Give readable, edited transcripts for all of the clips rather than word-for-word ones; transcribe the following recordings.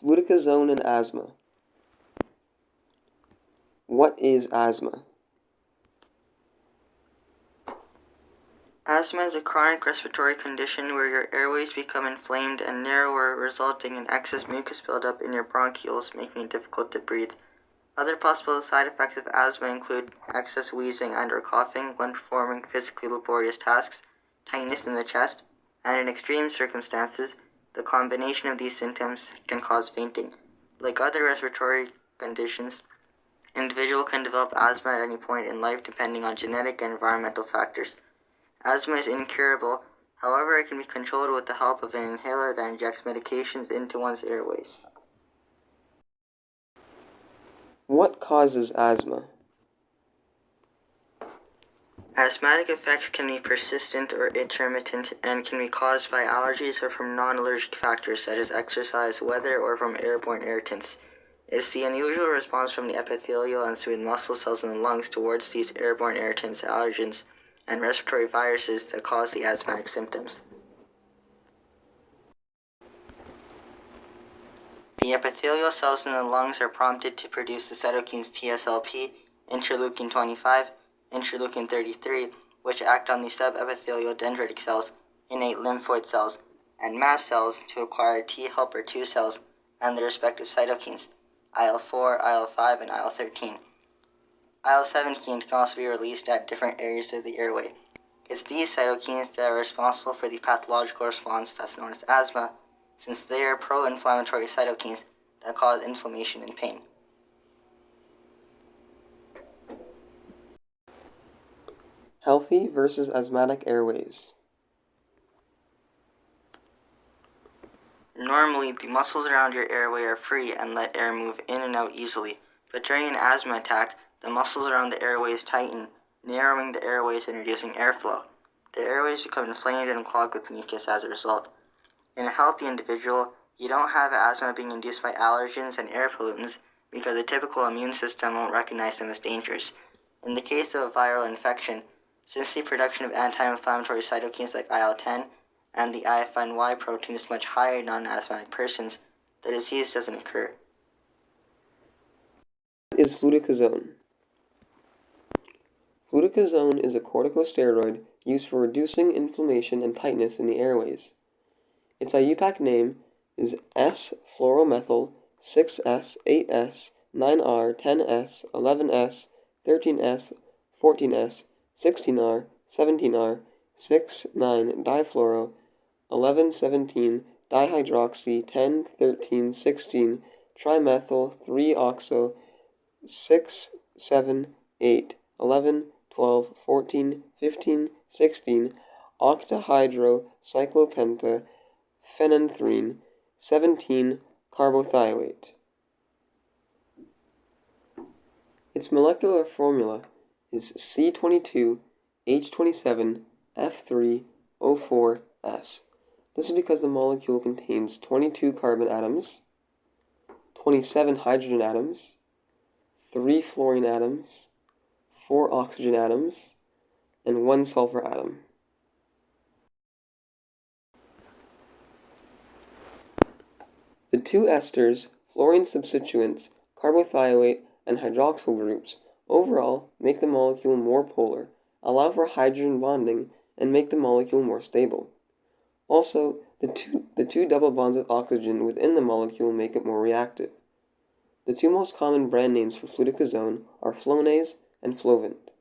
Fluticasone and asthma. What is asthma? Asthma is a chronic respiratory condition where your airways become inflamed and narrower, resulting in excess mucus buildup in your bronchioles, making it difficult to breathe. Other possible side effects of asthma include excess wheezing and/or coughing when performing physically laborious tasks, tightness in the chest, and in extreme circumstances, the combination of these symptoms can cause fainting. Like other respiratory conditions, an individual can develop asthma at any point in life depending on genetic and environmental factors. Asthma is incurable, however it can be controlled with the help of an inhaler that injects medications into one's airways. What causes asthma? Asthmatic effects can be persistent or intermittent and can be caused by allergies or from non-allergic factors such as exercise, weather, or from airborne irritants. It's the unusual response from the epithelial and smooth muscle cells in the lungs towards these airborne irritants, allergens, and respiratory viruses that cause the asthmatic symptoms. The epithelial cells in the lungs are prompted to produce the cytokines TSLP, interleukin 25, interleukin 33, which act on the subepithelial dendritic cells, innate lymphoid cells, and mast cells to acquire T helper 2 cells and their respective cytokines, IL-4, IL-5, and IL-13. IL-17 can also be released at different areas of the airway. It's these cytokines that are responsible for the pathological response that's known as asthma, since they are pro-inflammatory cytokines that cause inflammation and pain. Healthy versus asthmatic airways. Normally, the muscles around your airway are free and let air move in and out easily, but during an asthma attack, the muscles around the airways tighten, narrowing the airways and reducing airflow. The airways become inflamed and clogged with mucus as a result. In a healthy individual, you don't have asthma being induced by allergens and air pollutants because the typical immune system won't recognize them as dangerous. In the case of a viral infection, since the production of anti-inflammatory cytokines like IL-10 and the IFN-Y protein is much higher in non-asthmatic persons, the disease doesn't occur. What is fluticasone? Fluticasone is a corticosteroid used for reducing inflammation and tightness in the airways. Its IUPAC name is S-fluoromethyl 6S, 8S, 9R, 10S, 11S, 13S, 14S, 16R, 17R, 6,9-difluoro, 11,17 dihydroxy, 10, 13, 16 trimethyl 3-oxo, 6, 7, 8, 11, 12, 14, 15, 16 octahydrocyclopenta phenanthrene, 17 carbothioate. Its molecular formula is C22H27F3O4S. This is because the molecule contains 22 carbon atoms, 27 hydrogen atoms, 3 fluorine atoms, 4 oxygen atoms, and 1 sulfur atom. The two esters, fluorine substituents, carbothioate, and hydroxyl groups overall make the molecule more polar, allow for hydrogen bonding, and make the molecule more stable. Also, the two double bonds with oxygen within the molecule make it more reactive. The two most common brand names for fluticasone are Flonase and Flovent.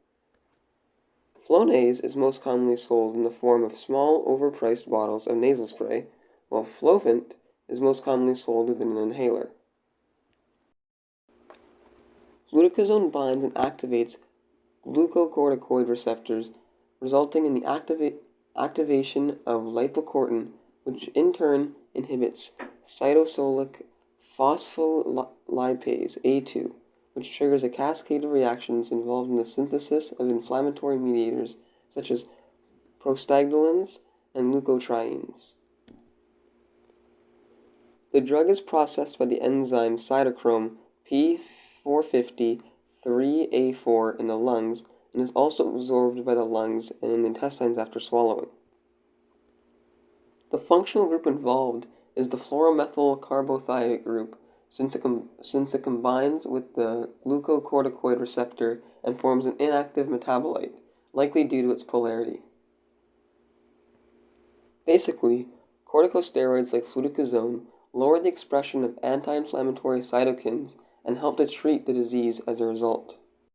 Flonase is most commonly sold in the form of small, overpriced bottles of nasal spray, while Flovent is most commonly sold within an inhaler. Fluticasone binds and activates glucocorticoid receptors, resulting in the activation of lipocortin, which in turn inhibits cytosolic phospholipase A2, which triggers a cascade of reactions involved in the synthesis of inflammatory mediators such as prostaglandins and leukotrienes. The drug is processed by the enzyme cytochrome P450-3A4 in the lungs and is also absorbed by the lungs and in the intestines after swallowing. The functional group involved is the fluoromethyl carbothiate group, since it combines with the glucocorticoid receptor and forms an inactive metabolite, likely due to its polarity. Basically, corticosteroids like fluticasone lower the expression of anti-inflammatory cytokines and help to treat the disease as a result.